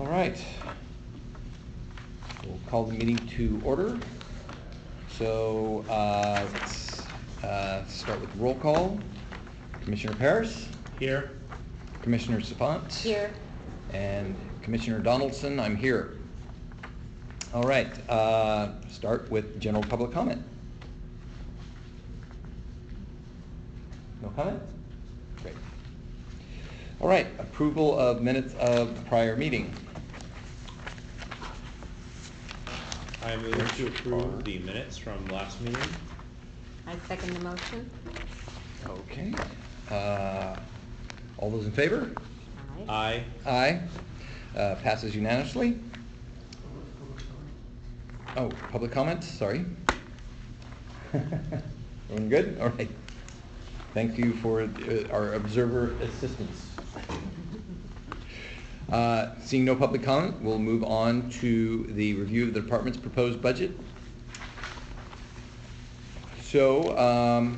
All right. We'll call the meeting to order. So let's start with the roll call. Commissioner Paris? Here. Commissioner Savant? Here. And Commissioner Donaldson, I'm here. All right, start with general public comment. No comment? Great. All right, approval of minutes of the prior meeting. I move to approve the minutes from last meeting. I second the motion. Okay. All those in favor? Aye. Aye. Aye. Passes unanimously. Oh, public comment, sorry. Everyone good? All right. Thank you for our observer assistance. Seeing no public comment, we'll move on to the review of the department's proposed budget. So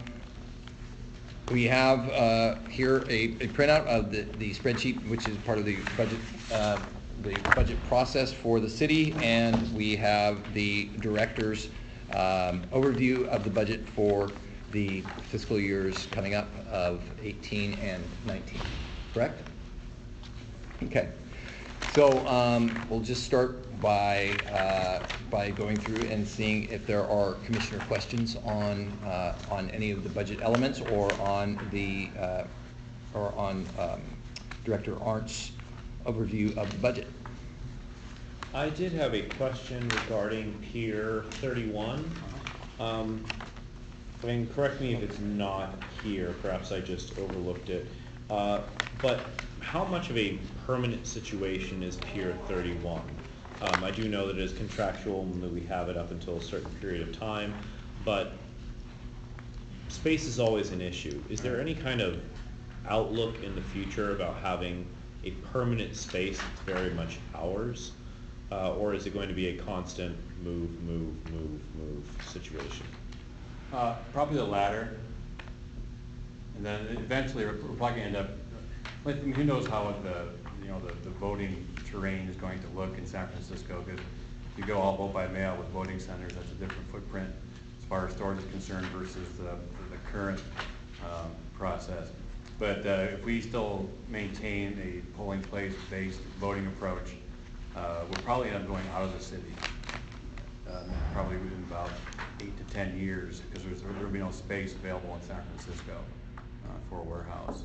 we have here a printout of the spreadsheet, which is part of the budget process for the city, and we have the director's overview of the budget for the fiscal years coming up of 18 and 19, correct? Okay, so we'll just start by going through and seeing if there are commissioner questions on any of the budget elements or on the Director Arndt's overview of the budget. I did have a question regarding Pier 31. I mean, correct me if it's not here, perhaps I just overlooked it. But how much of a permanent situation is Pier 31? I do know that it is contractual and that we have it up until a certain period of time, but space is always an issue. Is there any kind of outlook in the future about having a permanent space that's very much ours? Or is it going to be a constant move situation? Probably the latter. And then eventually we're probably going to end up, like, who knows how the voting terrain is going to look in San Francisco, because if you go all vote by mail with voting centers, that's a different footprint as far as storage is concerned versus the current process. But if we still maintain a polling place-based voting approach, we'll probably end up going out of the city, probably within about 8 to 10 years, because there will be no space available in San Francisco for a warehouse.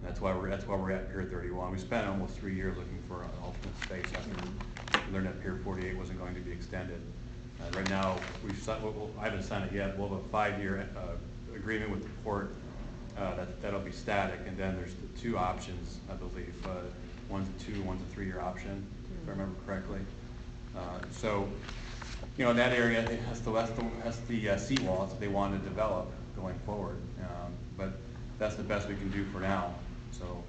That's why we're at Pier 31. We spent almost 3 years looking for an alternate space after we learned that Pier 48 wasn't going to be extended. Right now, I haven't signed it yet. We'll have a 5-year agreement with the port that'll be static, and then there's the 2 options, I believe. One's a 2, one's a 3-year option, if I remember correctly. So, that area has the seawalls that they want to develop going forward. But that's the best we can do for now. So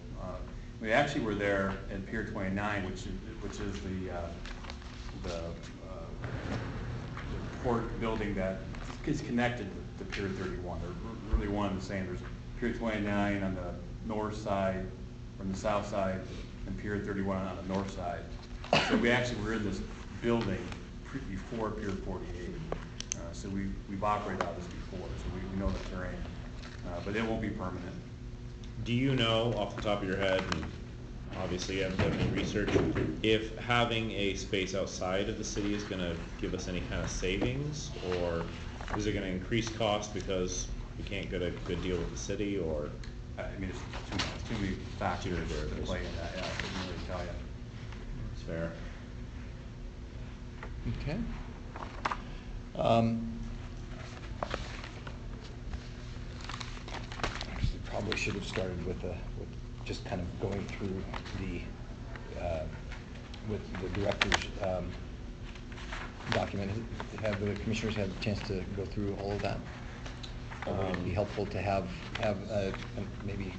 we actually were there at Pier 29, which is the port building that is connected to Pier 31. They're really one and the same. There's Pier 29 on the north side, from the south side, and Pier 31 on the north side. So we actually were in this building before Pier 48. So we've operated out this before, so we know the terrain. But it won't be permanent. Do you know off the top of your head, and obviously you haven't done any research, if having a space outside of the city is going to give us any kind of savings, or is it going to increase cost because we can't get a good deal with the city, or? I mean, it's too many factors to play in that. Yeah, I couldn't really tell you. It's fair. Okay. Actually, probably should have started with just kind of going through with the director's document. Have the commissioners had a chance to go through all of that? It'd be helpful to have maybe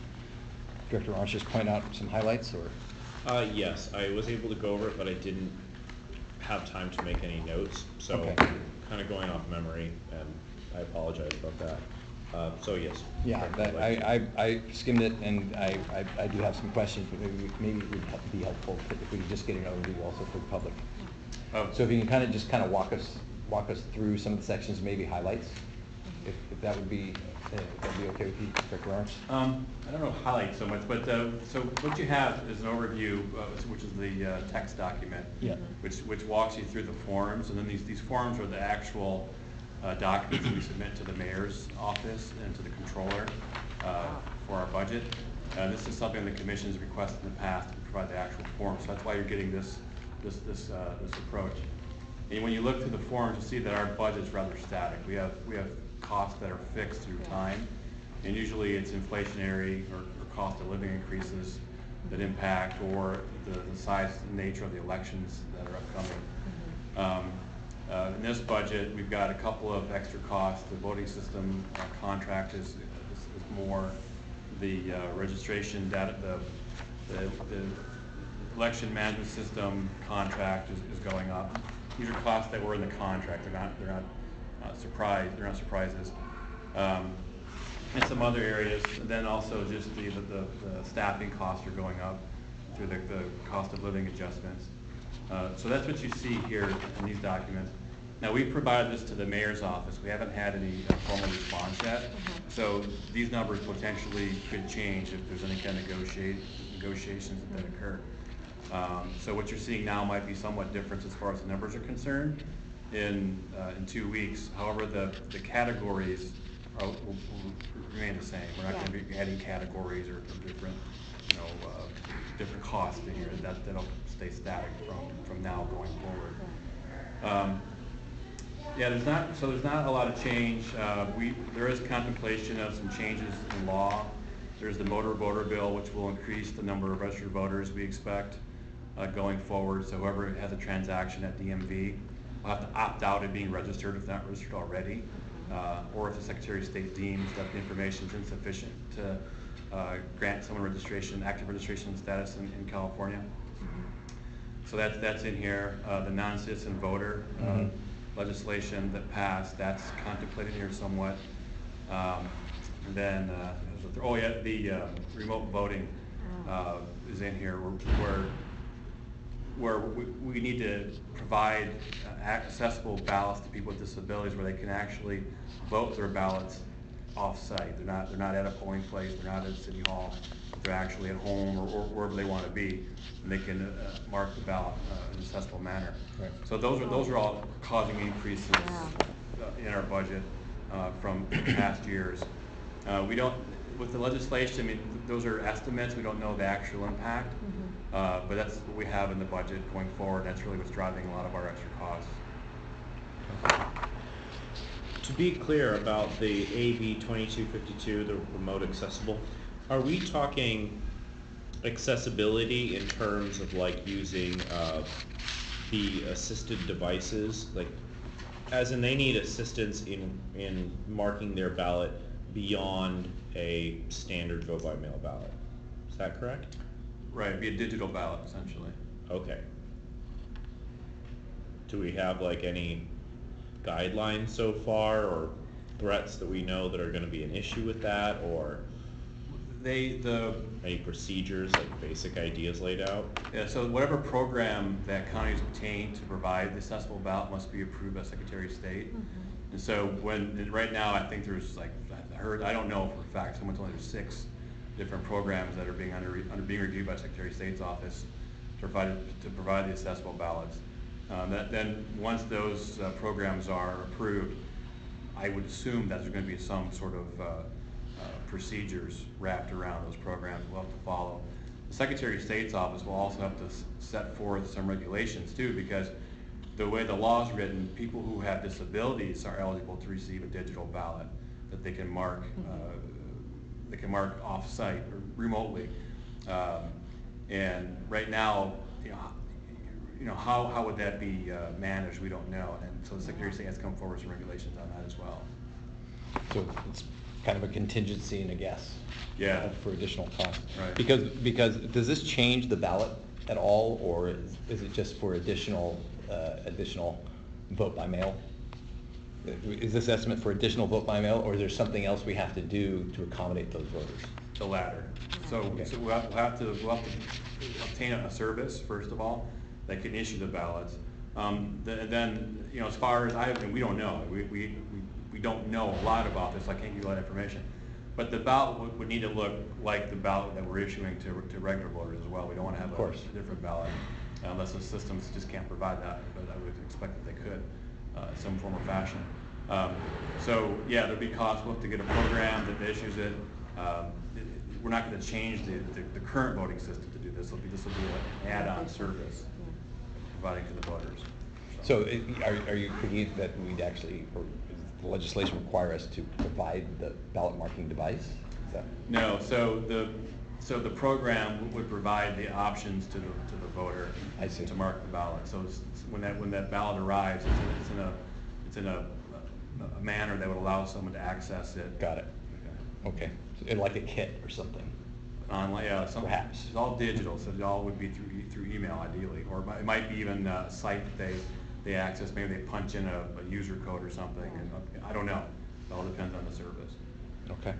Director Arndt's just point out some highlights, or? Yes, I was able to go over it, but I didn't have time to make any notes, so Okay. kind of going off memory, and I apologize about that. So yes. Yeah, that, I skimmed it, and I do have some questions, but maybe it would be helpful if we could just get an overview also for the public. So if you can kind of walk us through some of the sections, maybe highlights, if that would be, that'd be okay with you, Director Lawrence? I don't know highlight so much, but so what you have is an overview, which is the text document, Yeah. which walks you through the forms, and then these forms are the actual documents that we submit to the mayor's office and to the controller for our budget. This is something the commission's requested in the past to provide the actual form, so that's why you're getting this approach. And when you look through the forms, you see that our budget's rather static. We have costs that are fixed through time, and usually it's inflationary or cost of living increases that impact, or the size and nature of the elections that are upcoming. In this budget, we've got a couple of extra costs. The voting system contract is more. The registration data, the election management system contract is going up. These are costs that were in the contract. They're not surprises. And some other areas. And then also just the staffing costs are going up through the cost of living adjustments. So that's what you see here in these documents. Now, we provided this to the mayor's office. We haven't had any formal response yet. So these numbers potentially could change if there's any kind of negotiations that occur. So what you're seeing now might be somewhat different as far as the numbers are concerned in 2 weeks. However, the categories will remain the same. We're not going to be adding categories or different, different costs in here. That'll stay static from now going forward. There's not a lot of change. There is contemplation of some changes in law. There's the motor voter bill, which will increase the number of registered voters we expect going forward. So whoever has a transaction at DMV will have to opt out of being registered if not registered already, or if the Secretary of State deems that the information is insufficient to grant someone active registration status in California. So that's in here. The non-citizen voter legislation that passed, that's contemplated here somewhat. And then, the remote voting is in here where we need to provide accessible ballots to people with disabilities where they can actually vote their ballots off-site. They're not at a polling place, they're not at City Hall, they're actually at home or wherever they want to be, and they can mark the ballot in an accessible manner. Right. So those are all causing increases in our budget from past years. We don't, with the legislation, I mean, those are estimates. We don't know the actual impact, but that's what we have in the budget going forward. That's really what's driving a lot of our extra costs. To be clear about the AB 2252, the remote accessible, are we talking accessibility in terms of like using the assisted devices, like as in they need assistance in marking their ballot beyond a standard vote by mail ballot? Is that correct? Right, it'd be a digital ballot essentially. Okay. Do we have like any guidelines so far or threats that we know that are going to be an issue with that, or any procedures, like basic ideas laid out? Yeah, so whatever program that counties obtain to provide the accessible ballot must be approved by Secretary of State. And so right now I think there's I don't know for a fact, someone told me there's 6 different programs that are being being reviewed by Secretary of State's office to provide the accessible ballots. Then once those programs are approved, I would assume that there's going to be some sort of procedures wrapped around those programs we'll have to follow. The Secretary of State's office will also have to set forth some regulations too, because the way the law is written, people who have disabilities are eligible to receive a digital ballot that they can mark off-site or remotely. And right now, how would that be managed? We don't know, and so the Secretary of State has come forward with some regulations on that as well. So it's kind of a contingency and a guess. Yeah. For additional costs. Right. Because does this change the ballot at all, or is it just for additional vote by mail? is this estimate for additional vote by mail, or is there something else we have to do to accommodate those voters? The latter. So, Okay. so we'll have to obtain a service, first of all, that can issue the ballots. Then, you know, as far as and we don't know, we don't know a lot about this, I can't give you a lot of information. But the ballot would need to look like the ballot that we're issuing to regular voters as well. We don't want to have a different ballot unless the systems just can't provide that, but I would expect that they could in some form or fashion. So yeah, there'll be costs. We'll have to get a program that issues it. We're not going to change the current voting system to do this. This will be an add-on service providing to the voters. So are you thinking that we'd actually, or does the legislation require us to provide the ballot marking device? Is that? No, so the program would provide the options to the voter. I see. To mark the ballot. So when that ballot arrives, it's in a manner that would allow someone to access it. Got it. Okay. So like a kit or something. Online, yeah, Perhaps. It's all digital, so it all would be through email ideally, or it might be even a site that they access. Maybe they punch in a user code or something. And I don't know. It all depends on the service. Okay.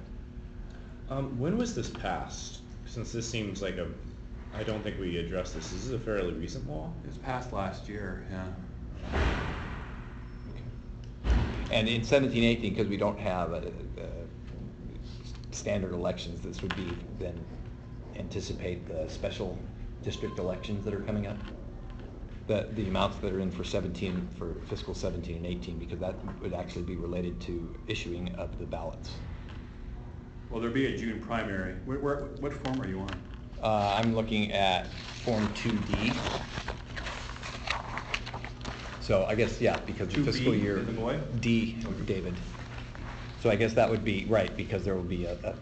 When was this passed? Since this seems like I don't think we addressed this. Is this a fairly recent law? It was passed last year, yeah. And in 17-18, because we don't have standard elections, this would be then anticipate the special district elections that are coming up? The amounts that are in for fiscal 17 and 18, because that would actually be related to issuing of the ballots. Well, there'll be a June primary. What form are you on? I'm looking at Form 2D. So I guess, yeah, because the 2B fiscal year. as in boy? D, David. So I guess that would be, right, because there will be that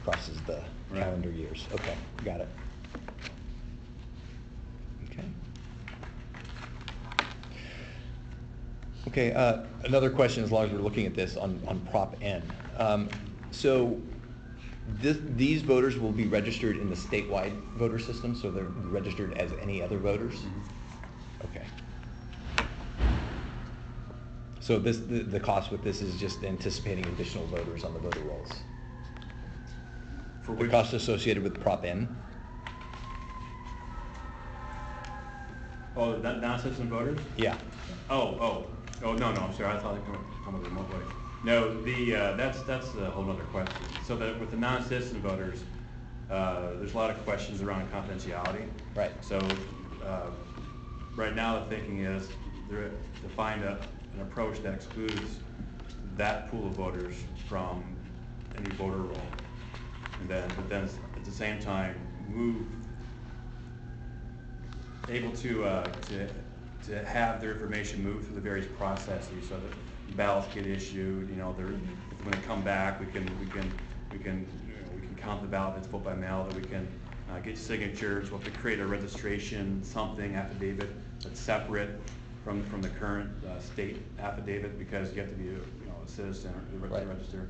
crosses the Right. calendar years. Okay, got it. Okay. Okay, another question, as long as we're looking at this on Prop N. So these voters will be registered in the statewide voter system, so they're registered as any other voters? Mm-hmm. Okay. So the cost with this is just anticipating additional voters on the voter rolls? For The which? cost associated with Prop N? Oh, non-citizen voters? Yeah. Oh, no, I'm sorry, I thought it come with remote voting. No, that's a whole other question. So that with the non-citizen voters, there's a lot of questions around confidentiality. Right. So, right now the thinking is to find an approach that excludes that pool of voters from any voter roll. But then at the same time, able to have their information move through the various processes so that ballots get issued. You know, when they come back, we can count the ballot that's vote by mail. That we can get signatures. We'll have to create a registration affidavit that's separate from the current state affidavit, because you have to be a citizen to Right. register.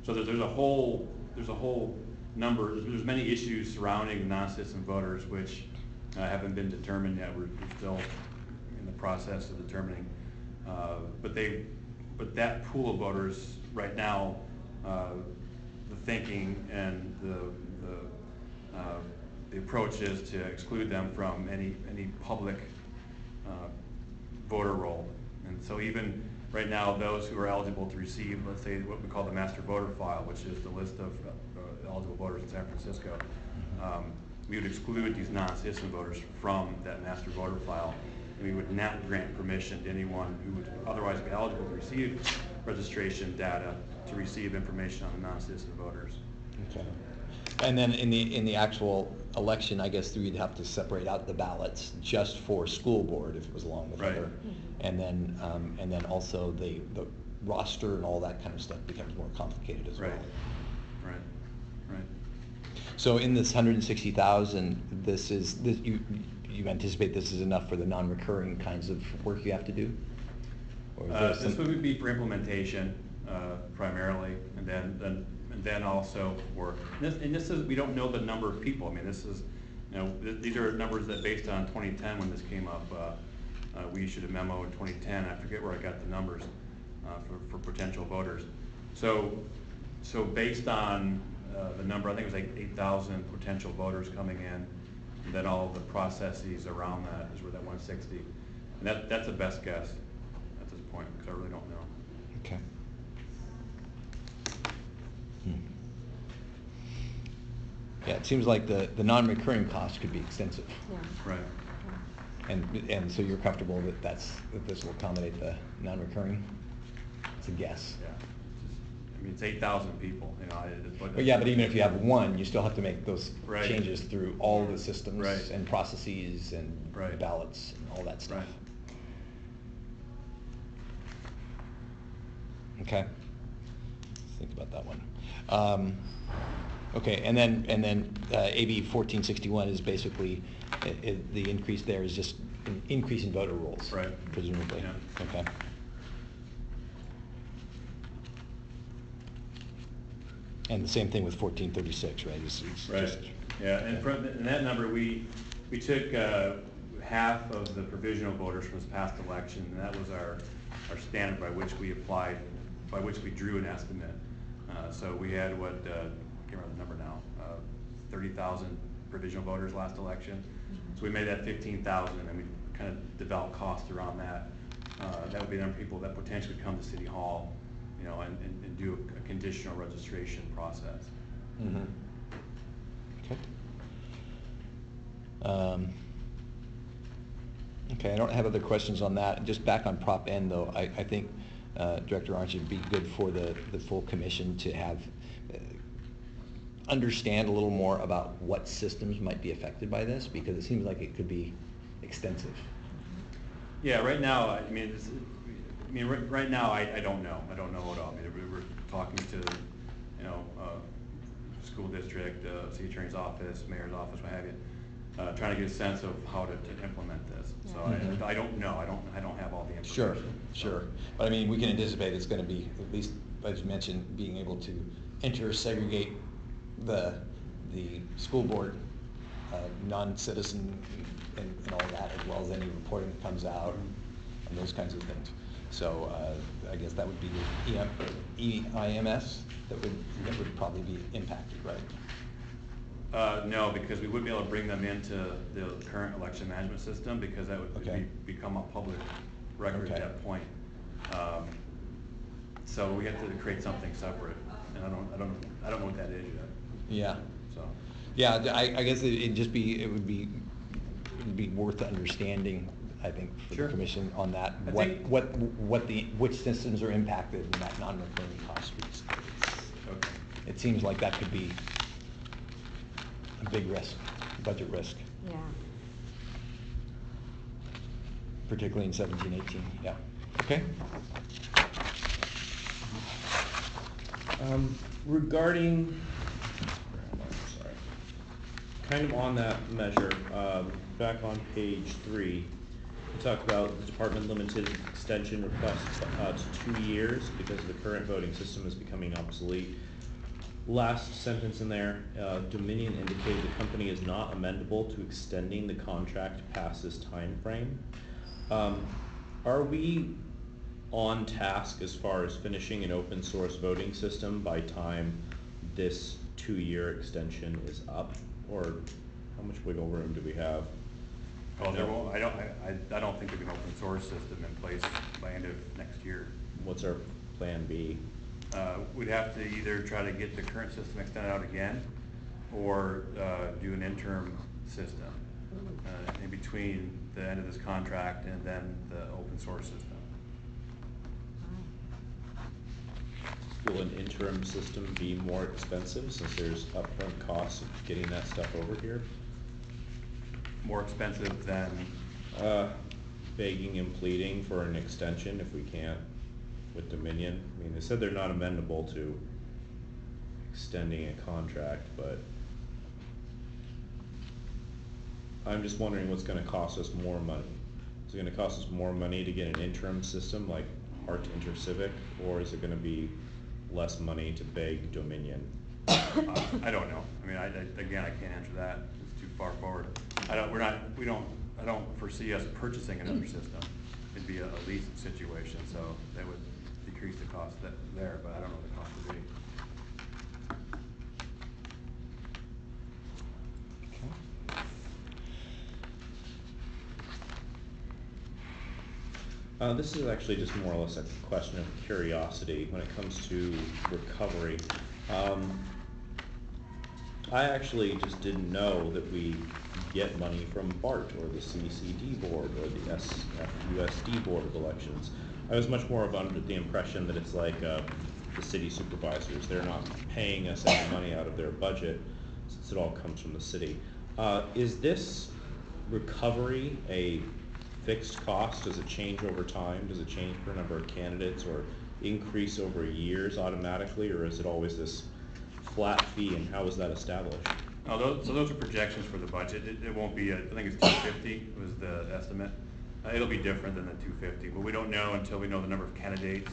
So there's a whole number. There's many issues surrounding non-citizen voters which haven't been determined yet. We're still in the process of determining. But that pool of voters right now, the thinking and the approach is to exclude them from any public voter roll. And so even right now, those who are eligible to receive, let's say, what we call the master voter file, which is the list of eligible voters in San Francisco, we would exclude these non-citizen voters from that master voter file. And we would not grant permission to anyone who would otherwise be eligible to receive registration data to receive information on the non-citizen voters. Okay. And then in the actual election, I guess we'd have to separate out the ballots just for school board if it was along with Right. other. And then also the roster and all that kind of stuff becomes more complicated as well. Right. So in this 160,000, you anticipate this is enough for the non-recurring kinds of work you have to do? Or is there This would be for implementation primarily, and then also for this is, we don't know the number of people. I mean, this is, these are numbers that based on 2010 when this came up. We issued a memo in 2010. I forget where I got the numbers, for potential voters. So based on the number, I think it was like 8,000 potential voters coming in, and then all the processes around that is where that 160. And that's the best guess at this point, because I really don't know. Okay. Yeah, it seems like the non-recurring costs could be extensive. Yeah. Right. And so you're comfortable that that this will accommodate the non-recurring? It's a guess. Yeah. I mean, it's 8,000 people, you know. But yeah, but even if you have one, you still have to make those Right. changes through all the systems Right. and processes and Right. ballots and all that stuff. Right. Okay. Let's think about that one. Okay, and then AB 1461 is basically, the increase there is just an increase in voter rolls. Right. Presumably. Yeah. Okay. And the same thing with 1436, right? It's Right, just- yeah, and in that number, we took half of the provisional voters from this past election, and that was our standard by which we applied, by which we drew an estimate. So we had I can't remember the number now, 30,000 provisional voters last election. So we made that 15,000, and we kind of developed costs around that. That would be the number of people that potentially come to City Hall, you know, and do a conditional registration process. Mhm. Okay. Okay, I don't have other questions on that. Just back on Prop N though, I think Director Arndt, it'd be good for the full commission to have, understand a little more about what systems might be affected by this, because it seems like it could be extensive. Yeah, right now, right now, I don't know. I don't know at all. I mean, we're talking to, you know, school district, city attorney's office, mayor's office, what have you, trying to get a sense of how to implement this. So Mhm. I don't know. I don't have all the information. Sure, So- sure. But I mean, we can anticipate it's gonna be, at least, as you mentioned, being able to segregate the school board, non-citizen and all that, as well as any reporting that comes out and those kinds of things. So, I guess that would be the EIMS that would probably be impacted, right? No, because we wouldn't be able to bring them into the current election management system, because that would Okay. become a public record Okay. at that point. So we have to create something separate, and I don't know what that is yet. Yeah. So. Yeah, I guess it would be worth understanding, I think, for Sure. the commission on that. I think- Which systems are impacted in that non-recurring cost piece. Okay. It seems like that could be a big risk, budget risk, Yeah. particularly in 17, 18, yeah. Okay? Regarding, where am I? Sorry. Kind of on that measure, back on page 3, we talk about the department limited extension request to 2 years because the current voting system is becoming obsolete. Last sentence in there, Dominion indicated the company is not amendable to extending the contract past this time frame. Are we on task as far as finishing an open source voting system by time this 2-year extension is up? Or how much wiggle room do we have? Well, I don't think there'll be an open source system in place by end of next year. What's our plan B? We'd have to either try to get the current system extended out again, or do an interim system in between the end of this contract and then the open source system. Will an interim system be more expensive since there's upfront costs of getting that stuff over here? More expensive than, Begging and pleading for an extension if we can't with Dominion. I mean, they said they're not amendable to extending a contract, but I'm just wondering what's gonna cost us more money. Is it gonna cost us more money to get an interim system like Hart Intercivic, or is it gonna be less money to beg Dominion? I don't know. I mean, again, I can't answer that. It's too far forward. I don't foresee us purchasing another system. It'd be a lease situation, so that would increase the cost there, but I don't know what the cost would be. This is actually just more or less a question of curiosity when it comes to recovery. I actually just didn't know that we get money from BART or the CCD board or the SFUSD board of elections. I was much more of under the impression that it's like the city supervisors. They're not paying us any money out of their budget since it all comes from the city. Is this recovery a fixed cost? Does it change over time? Does it change per number of candidates or increase over years automatically, or is it always this flat fee, and how is that established? Oh, so those are projections for the budget. It won't be, I think it's 250 was the estimate. It'll be different than the 250, but we don't know until we know the number of candidates.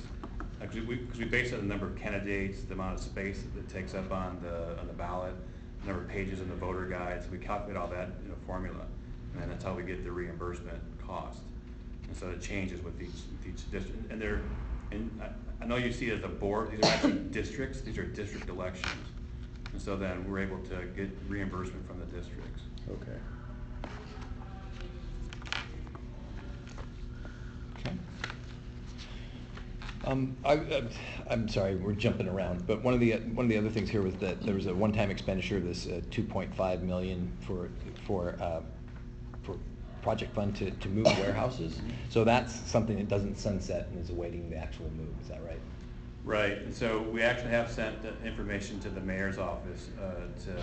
Because we base it on the number of candidates, the amount of space that it takes up on the ballot, the number of pages in the voter guides. We calculate all that in a formula, and then that's how we get the reimbursement cost. And so it changes with each district. And I know you see it as a board. These are actually districts. These are district elections. And so then we're able to get reimbursement from the districts. Okay. Okay. I'm sorry, we're jumping around, but one of the other things here was that there was a one-time expenditure of this $2.5 million for project fund to move warehouses. So that's something that doesn't sunset and is awaiting the actual move. Is that right? Right, and so we actually have sent the information to the mayor's office to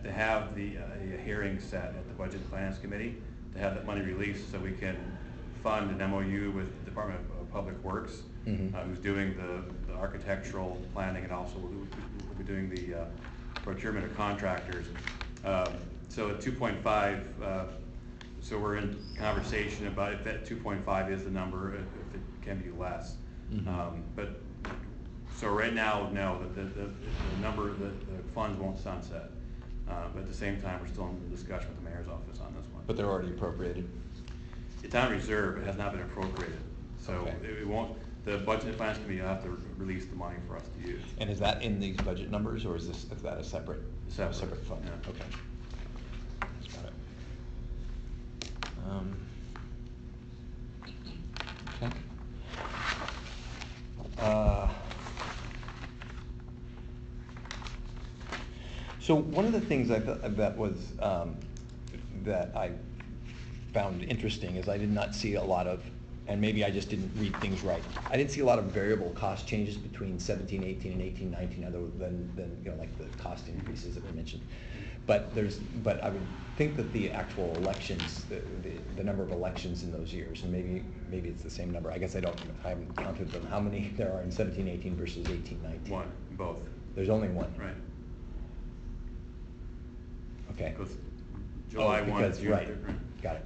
have a hearing set at the Budget and Finance Committee to have that money released so we can fund an MOU with the Department of Public Works, who's doing the architectural planning, and also will be doing the procurement of contractors. So at 2.5, so we're in conversation about if that 2.5 is the number, if it can be less. But so right now, no, the number, the funds won't sunset. But at the same time, we're still in the discussion with the mayor's office on this one. But they're already appropriated. It's on reserve. It has not been appropriated. So Okay. it won't. The Budget and Finance Committee will have to release the money for us to use. And is that in these budget numbers, or is that a separate Separate. fund? Yeah. Okay. Got it. Okay. So one of the things I thought that was that I found interesting is I did not see a lot of, and maybe I just didn't read things right. I didn't see a lot of variable cost changes between 17, 18, and 18, 19, other than like the cost increases that were mentioned. But I would think that the actual elections, the number of elections in those years, and maybe it's the same number. I guess I haven't counted them. How many there are in 17, 18 versus 18, 19? One, both. There's only one. Right. Okay. Because July 1 because, is June right. 3rd. Got it.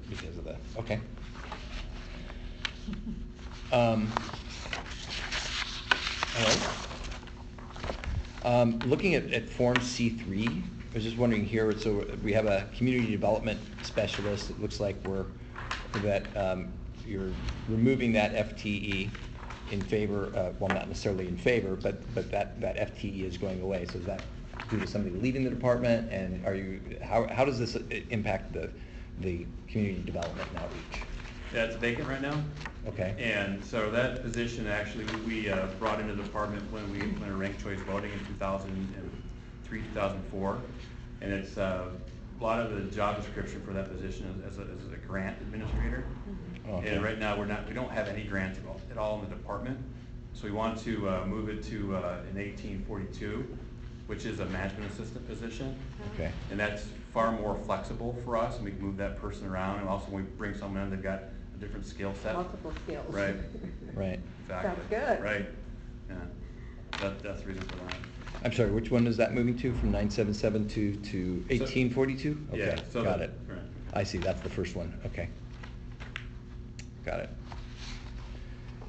Because of the, okay. All right. Looking at Form C3, I was just wondering here, so we have a community development specialist. It looks like you're removing that FTE in favor, well, not necessarily in favor, but that FTE is going away. So is that due to somebody leaving the department? And how does this impact the community development and outreach? Yeah, it's vacant right now. Okay. And so that position actually we brought into the department when we implemented ranked choice voting in 2003, 2004. And it's a lot of the job description for that position as a grant administrator. Okay. And right now we don't have any grants at all in the department. So we want to move it to an 1842, which is a management assistant position. Okay. And that's far more flexible for us, and we can move that person around. And also when we bring someone in, they've got a different skill set. Multiple skills. Right. Right. Exactly. Sounds good. Right. Yeah. That's the reason for that. I'm sorry, which one is that moving to, from 977 to 1842? Yeah, Okay, so got it. right. I see, that's the first one, okay. Got it.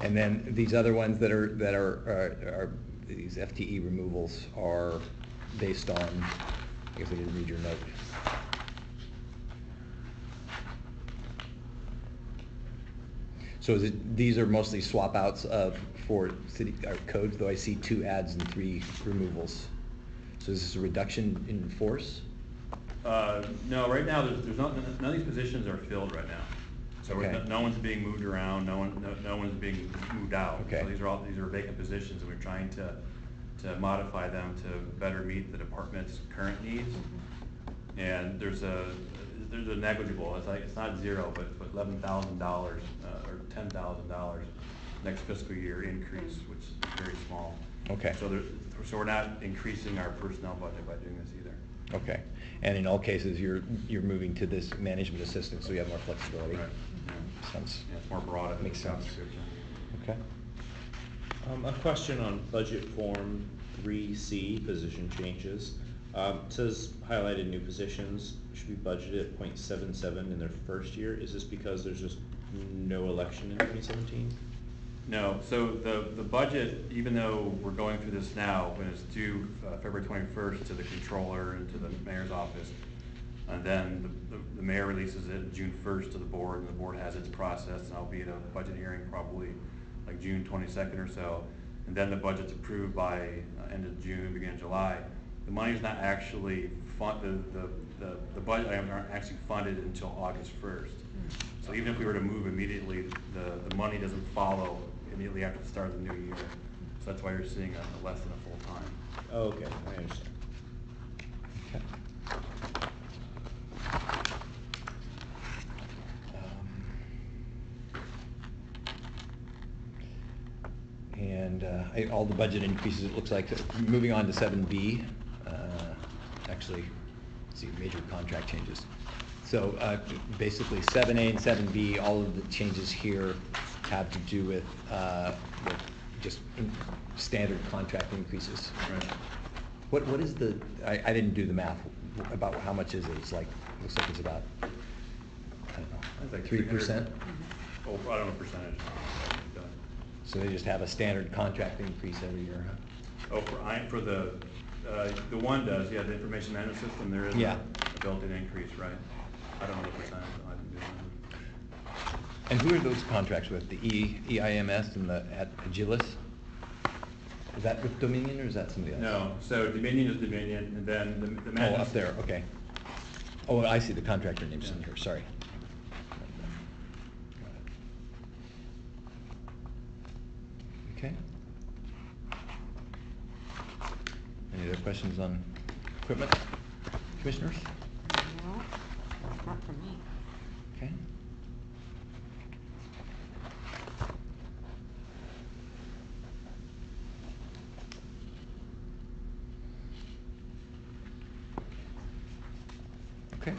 And then these other ones that are these FTE removals are based on, I guess I didn't read your note. So So is it, these are mostly swap outs for city codes, though I see 2 adds and 3 removals. So is this a reduction in force? No, right now, there's not, none of these positions are filled right now. So Okay. no one's being moved around, no one's being moved out. Okay. So these are vacant positions, and we're trying to modify them to better meet the department's current needs. And there's a negligible, it's not zero, but $11,000 or $10,000 next fiscal year increase, which is very small. Okay. So we're not increasing our personnel budget by doing this either. Okay. And in all cases, you're moving to this management assistant, so you have more flexibility. Right. Sounds, Yeah, it's more broad. in Makes the job sense. description. okay. A question on budget form 3C, position changes. It says highlighted new positions should be budgeted at .77 in their first year. Is this because there's just no election in 2017? No, so the budget, even though we're going through this now, when it's due February 21st to the controller and to the mayor's office, and then the mayor releases it June 1st to the board, and the board has its process, and I'll be at a budget hearing probably like June 22nd or so, and then the budget's approved by end of June, beginning of July. The money's not actually the budget items aren't actually funded until August 1st. So even if we were to move immediately, the money doesn't follow immediately after the start of the new year. So that's why you're seeing a less than a full time. Oh, okay, I understand. Okay. And all the budget increases, it looks like, moving on to 7B, actually, let's see, major contract changes. So basically 7A and 7B, all of the changes here have to do with just standard contract increases. Right. What is the, I didn't do the math about how much is it? It's like, looks like it's about, I don't know, It's like 3%? Oh, I don't know percentage. So they just have a standard contract increase every year, huh? Oh, for the one does, yeah, the information management system, there is Yeah. a built-in increase, right? I don't know the percentage, I didn't do that. And who are those contracts with? The EIMS and the Agilis? Is that with Dominion or is that somebody else? No, so Dominion is Dominion, and then the Oh, management. up there, okay. Oh, I see the contractor names in Yeah. here, sorry. Okay. Any other questions on equipment, commissioners? No, not for me. Okay. Okay.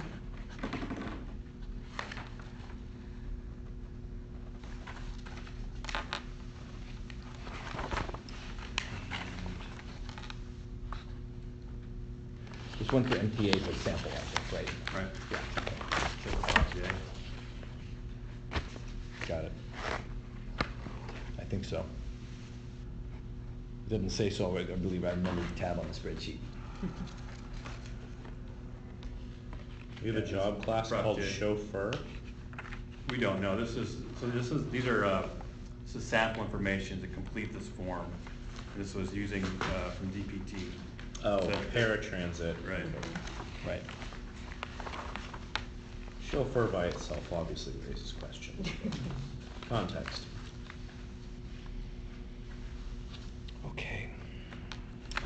This one for MTA for sample, I think, right? Right. Yeah. Got it. I think so. Doesn't say so, I believe I remember the tab on the spreadsheet. We have a job class Prop called J. chauffeur. We don't know, these are sample information to complete this form. This was using from DPT. Oh, So- paratransit. Right. Right. Chauffeur by itself obviously raises questions. Context. Okay.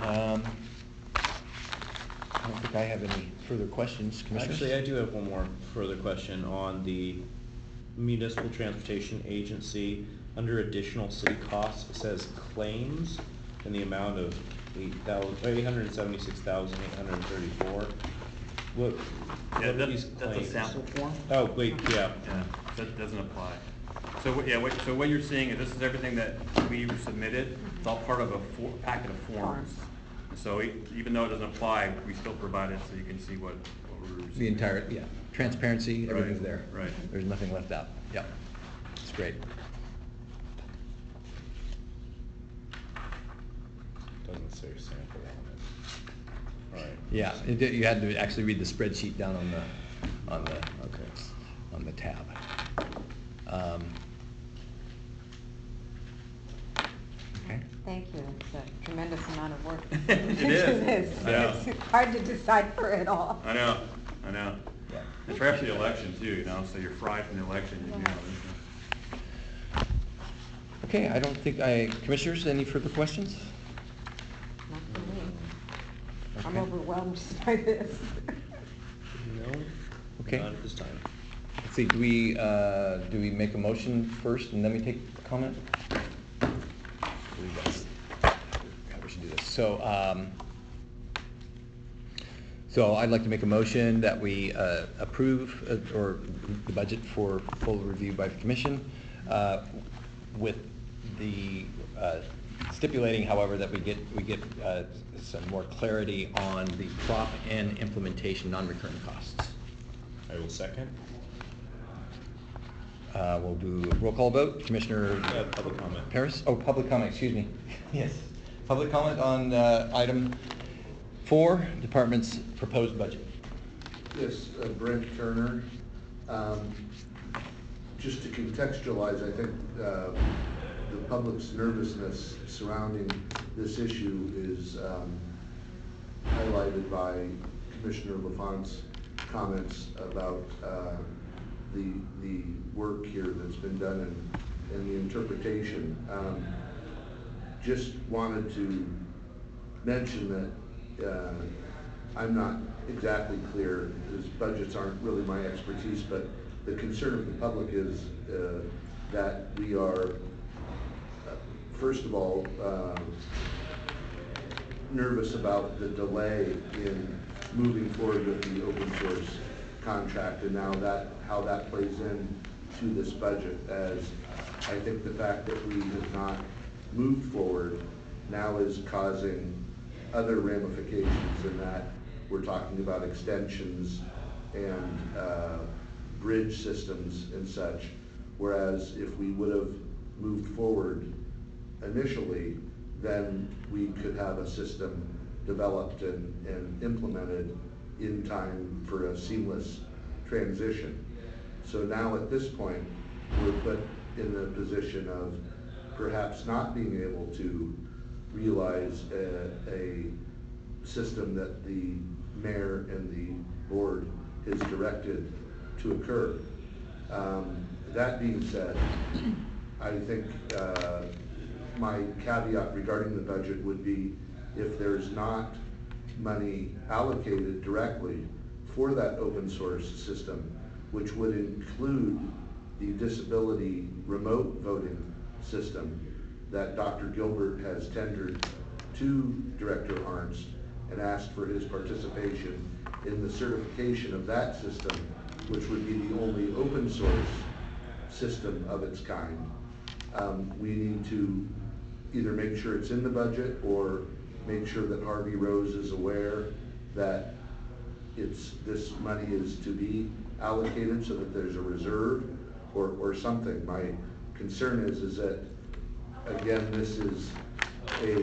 I don't think I have any further questions, Commissioners. Actually, I do have one more further question on the municipal transportation agency. Under additional city costs, it says claims in the amount of $876,834. What Yeah, are that's these a claims? sample form. Oh, wait, yeah. Yeah, that doesn't apply. So, so what you're seeing is this is everything that we submitted. It's all part of a packet of forms. So even though it doesn't apply, we still provide it so you can see what we're receiving. The entire, yeah, transparency, everything's Right, there. right. There's nothing left out. Yep. It's great. Doesn't say sample on it. Alright. Yeah, you had to actually read the spreadsheet down on the Okay. on the tab. Thank you. It's a tremendous amount of work. It is. I know. It's hard to decipher it all. I know. Yeah. It's right after the election too, so you're fried from the election, Okay, I don't think Commissioners, any further questions? Not for me. I'm Okay. overwhelmed by this. No, Okay. not at this time. Let's see, do we make a motion first and then we take comment? I believe that's how we should do this. So I'd like to make a motion that we approve or the budget for full review by the commission with the stipulating, however, that we get some more clarity on the prop and implementation non-recurring costs. I will second. We'll do a roll call vote. Commissioner Public comment. Paris? Oh, public comment, excuse me. Yes. Public comment on item 4, department's proposed budget. Yes, Brent Turner. Just to contextualize, I think the public's nervousness surrounding this issue is highlighted by Commissioner LaFonte's comments about the work here that's been done and the interpretation. Just wanted to mention that I'm not exactly clear, because budgets aren't really my expertise, but the concern of the public is that we are, first of all, nervous about the delay in moving forward with the open source contract, and now how that plays in to this budget, as I think the fact that we have not moved forward now is causing other ramifications in that we're talking about extensions and bridge systems and such, whereas if we would have moved forward initially, then we could have a system developed and implemented in time for a seamless transition. So now at this point, we're put in the position of perhaps not being able to realize a system that the mayor and the board is directed to occur. That being said, I think my caveat regarding the budget would be if there's not money allocated directly for that open source system, which would include the disability remote voting system that Dr. Gilbert has tendered to Director Arnst and asked for his participation in the certification of that system, which would be the only open source system of its kind. We need to either make sure it's in the budget or make sure that Harvey Rose is aware that this money is to be allocated so that there's a reserve or something. My concern is that, again, this is a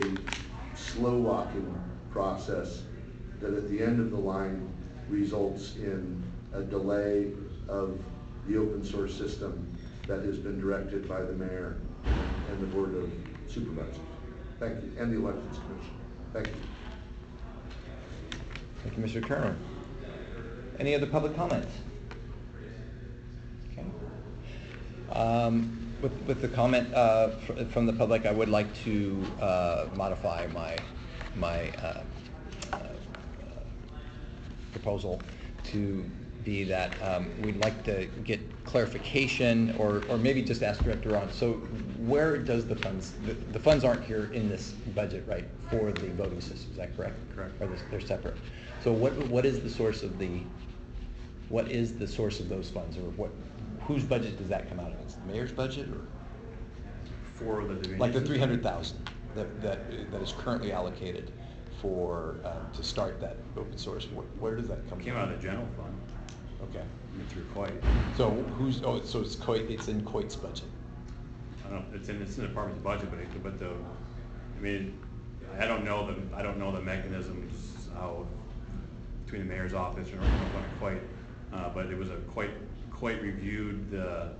slow walking process that at the end of the line results in a delay of the open source system that has been directed by the mayor and the board of supervisors. Thank you, and the elections commission. Thank you. Thank you, Mr. Turner. Any other public comments? Okay. With the comment from the public, I would like to modify my proposal to be that we'd like to get clarification or maybe just ask Director on, so where does the funds aren't here in this budget, right, for the voting system, is that correct? Correct. Or they're separate. So what is the source of those funds, or whose budget does that come out of? Is it the mayor's budget, or? For the division. Like the 300,000 that is currently allocated for, to start that open source, where does that come from? Came out of the general fund. Okay. Through Coit. So so it's Coit, it's in Coit's budget? I don't know, it's in the department's budget, I don't know the mechanisms how between the mayor's office or Coit, but it was Coit reviewed the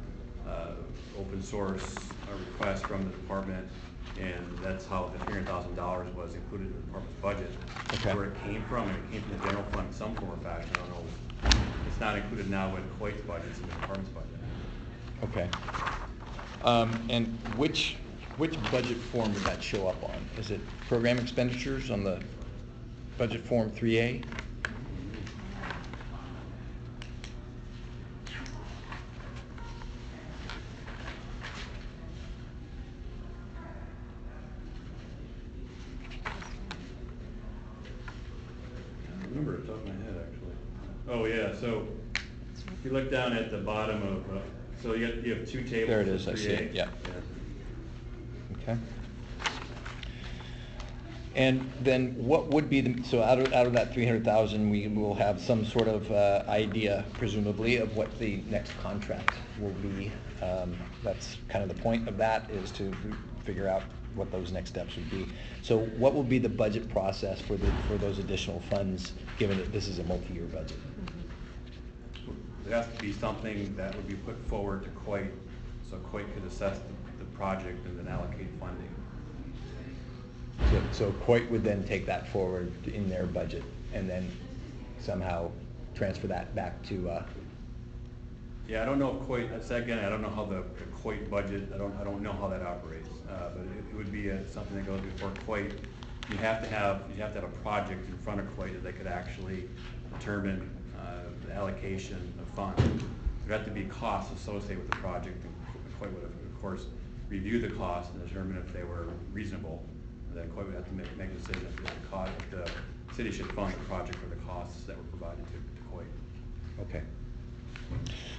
open source request from the department And that's how the $300,000 was included in the department's budget. Okay. Where it came from, and it came from the general fund in some form or fashion, I don't know. It's not included now with Coit's budget, it's in the department's budget. Okay. And which budget form would that show up on? Is it program expenditures on the budget form 3A? I don't remember it off the top of my head, actually. Oh, yeah, so if you look down at the bottom of, so you have two tables. There it is, of I see 3A. it, yeah. Okay. And then what would be the, so out of that 300,000, we will have some sort of idea, presumably, of what the next contract will be. That's kind of the point of that, is to figure out what those next steps would be. So what will be the budget process for those additional funds, given that this is a multi-year budget? There has to be something that would be put forward to Coit, so Coit could assess the project and then allocate funding. So Coit would then take that forward in their budget and then somehow transfer that back to, Yeah, I don't know if Coit, again, I don't know how the Coit budget, I don't know how that operates. But it would be something that goes before Coit. You have to have a project in front of Coit that they could actually determine the allocation of funds. There have to be costs associated with the project, and Coit would, of course, review the costs and determine if they were reasonable. And then Coit would have to make a decision if the city should fund the project for the costs that were provided to Coit. okay.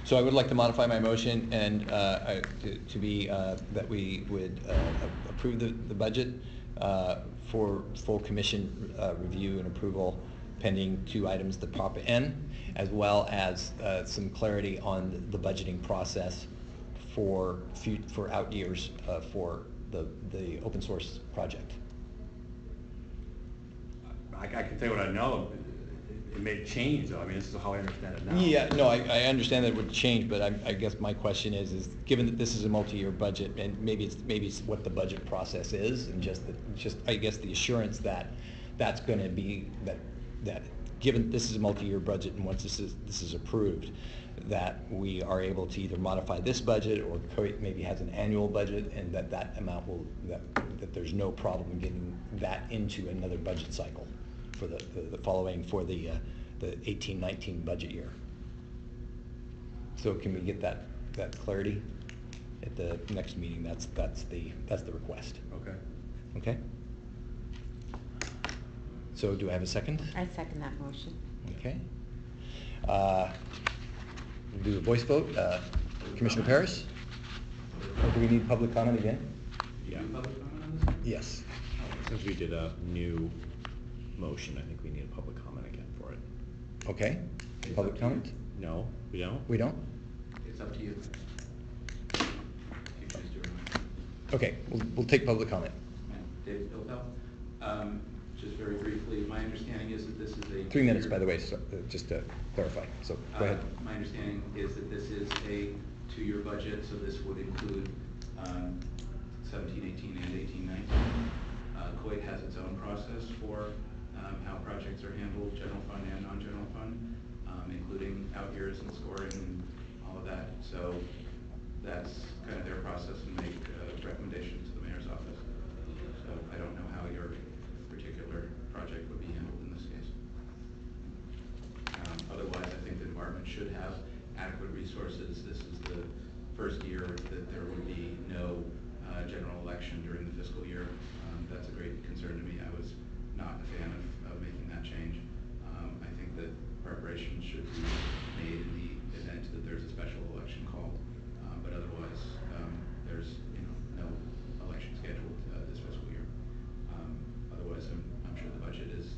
So I would like to modify my motion and to be that we would approve the budget for full commission review and approval pending two items, the Prop N, as well as some clarity on the budgeting process for out years for the open source project. I can tell you what I know. It may change, though. I mean, this is how I understand it now. Yeah, no, I understand that it would change, but I guess my question is given that this is a multi-year budget, and maybe it's what the budget process is, and just I guess the assurance that that's going to be that given this is a multi-year budget, and once this is approved, that we are able to either modify this budget, or Coit maybe has an annual budget, and that amount will that there's no problem in getting that into another budget cycle for the following, for the 18-19 budget year. So can we get that clarity at the next meeting? That's the request. Okay. Okay? So do I have a second? I second that motion. Okay. We'll do a voice vote. Commissioner Paris? Or do we need public comment again? Yeah. Yes. Since we did a new motion, I think we need a public comment again for it. Okay. Public comment? No, we don't? We don't? It's up to you. You choose to remain. Okay, we'll take public comment. David Bilfeld. Just very briefly, my understanding is that this is a... 3 minutes, by the way, so, just to clarify. So go ahead. My understanding is that this is a two-year budget, so this would include 17-18 and 18-19. Coit has its own process for how projects are handled, general fund and non-general fund, including out years and scoring and all of that. So that's kind of their process, and make recommendations to the mayor's office. So I don't know how your particular project would be handled in this case. Otherwise, I think the department should have adequate resources. This is the first year that there would be no general election during the fiscal year. That's a great concern to me. I was not a fan of making that change. I think that preparations should be made in the event that there's a special election called. But otherwise, there's no election scheduled this fiscal year. Otherwise, I'm sure the budget is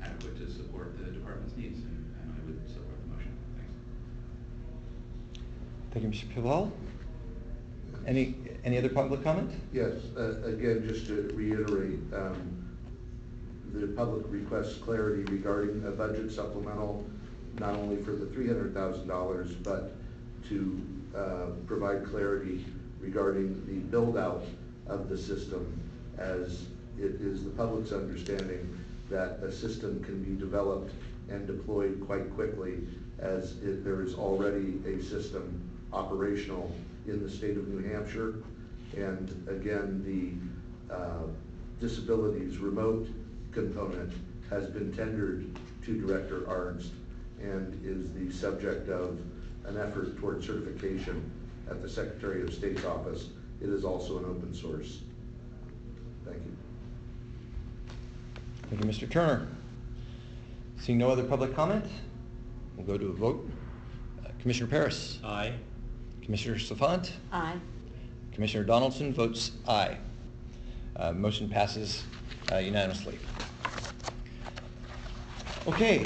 adequate to support the department's needs, and I would support the motion. Thanks. Thank you, Mr. Pilal. Any other public comment? Yes, again, just to reiterate, the public requests clarity regarding a budget supplemental, not only for the $300,000, but to provide clarity regarding the build-out of the system as it is the public's understanding that a system can be developed and deployed quite quickly, as there is already a system operational in the state of New Hampshire. And again, the disabilities remote component has been tendered to Director Arnst and is the subject of an effort toward certification at the Secretary of State's office. It is also an open source. Thank you. Thank you, Mr. Turner. Seeing no other public comment, we'll go to a vote. Commissioner Paris. Aye. Commissioner Safant. Aye. Commissioner Donaldson votes aye. Motion passes unanimously. Okay,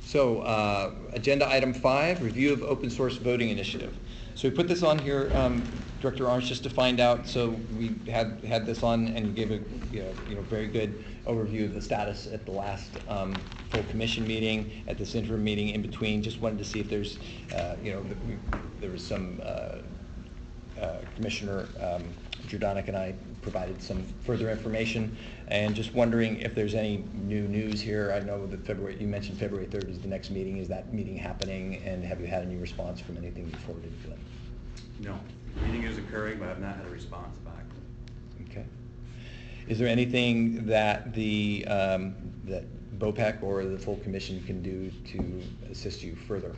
so agenda item 5, review of open source voting initiative. So we put this on here, Director Arnst, just to find out. So we had this on, and you gave a very good overview of the status at the last full commission meeting, at this interim meeting in between. Just wanted to see if there's, there was some Commissioner Jurdonic and I provided some further information, and just wondering if there's any new news here. I know that you mentioned February 3rd is the next meeting. Is that meeting happening, and have you had any response from anything you forwarded to them? No, the meeting is occurring, but I've not had a response back. Okay. Is there anything that that BOPEC or the full commission can do to assist you further?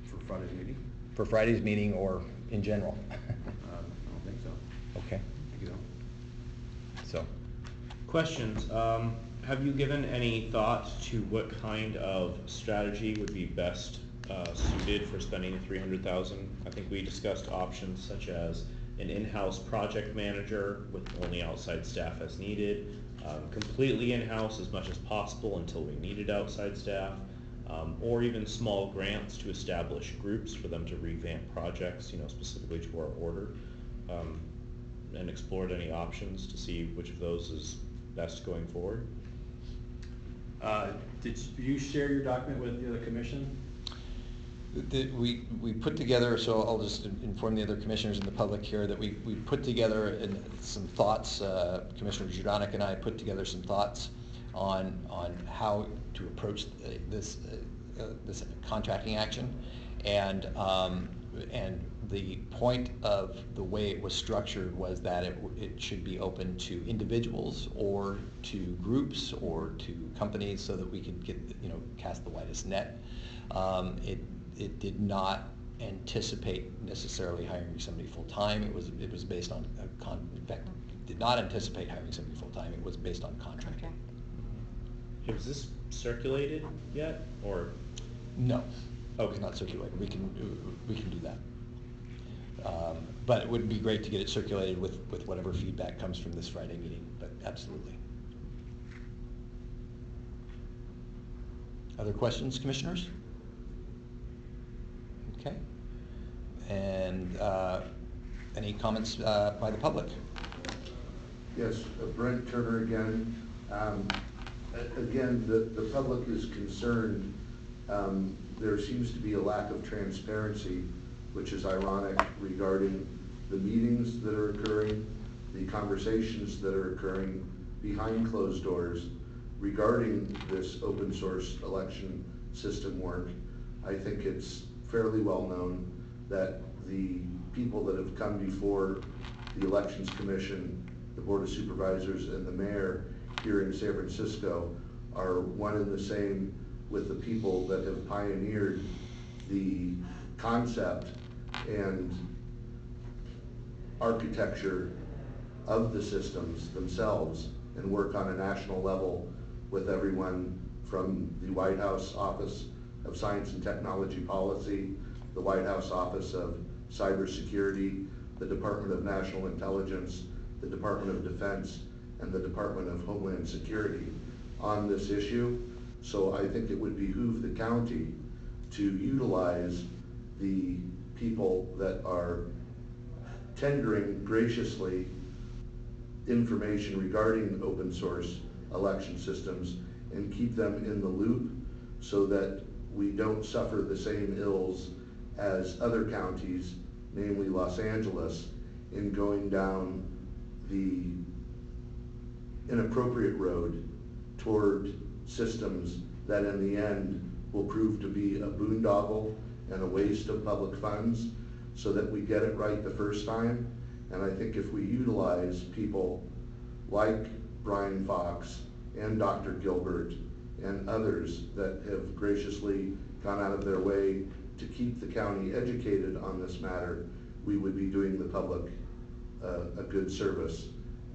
For Friday's meeting? For Friday's meeting or in general? I don't think so. Okay, Thank you, though. so. Questions. Have you given any thought to what kind of strategy would be best suited for spending the $300,000? I think we discussed options such as an in-house project manager with only outside staff as needed, completely in-house as much as possible until we needed outside staff, or even small grants to establish groups for them to revamp projects, specifically to our order, and explored any options to see which of those is best going forward. Did you share your document with the other commission? We put together, so I'll just inform the other commissioners and the public here that we put together some thoughts. Commissioner Jurdonic and I put together some thoughts on how to approach this contracting action, and the point of the way it was structured was that it should be open to individuals or to groups or to companies so that we could get, cast the widest net. It did not anticipate necessarily hiring somebody full-time. It was based on in fact, did not anticipate hiring somebody full-time. It was based on contracting. Okay. Is this circulated yet, or? No. Okay. It's not circulated. We can do that. But it would be great to get it circulated with whatever feedback comes from this Friday meeting, but absolutely. Other questions, commissioners? Okay. And any comments by the public? Yes, Brent Turner again. Again, the public is concerned. There seems to be a lack of transparency, which is ironic, regarding the meetings that are occurring, the conversations that are occurring behind closed doors regarding this open source election system work. I think it's fairly well known that the people that have come before the Elections Commission, the Board of Supervisors, and the mayor here in San Francisco are one and the same with the people that have pioneered the concept and architecture of the systems themselves, and work on a national level with everyone from the White House Office of Science and Technology Policy, the White House Office of Cybersecurity, the Department of National Intelligence, the Department of Defense, and the Department of Homeland Security on this issue. So I think it would behoove the county to utilize the people that are tendering graciously information regarding open source election systems and keep them in the loop so that we don't suffer the same ills as other counties, namely Los Angeles, in going down the inappropriate road toward systems that in the end will prove to be a boondoggle and a waste of public funds, so that we get it right the first time. And I think if we utilize people like Brian Fox and Dr. Gilbert and others that have graciously gone out of their way to keep the county educated on this matter, we would be doing the public a good service,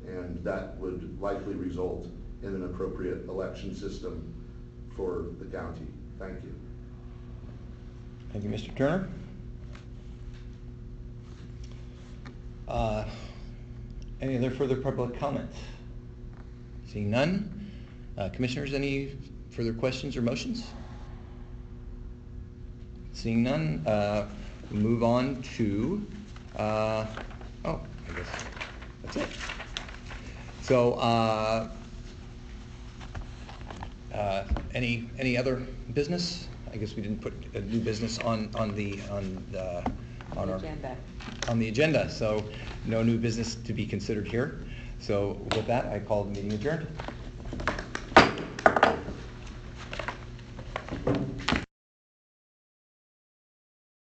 and that would likely result in an appropriate election system for the county. Thank you. Thank you, Mr. Turner. Any other further public comments? Seeing none. Commissioners, any further questions or motions? Seeing none, we'll move on to, I guess that's it. So, any other business? I guess we didn't put a new business on our Agenda. on the agenda, so no new business to be considered here. So with that, I call the meeting adjourned.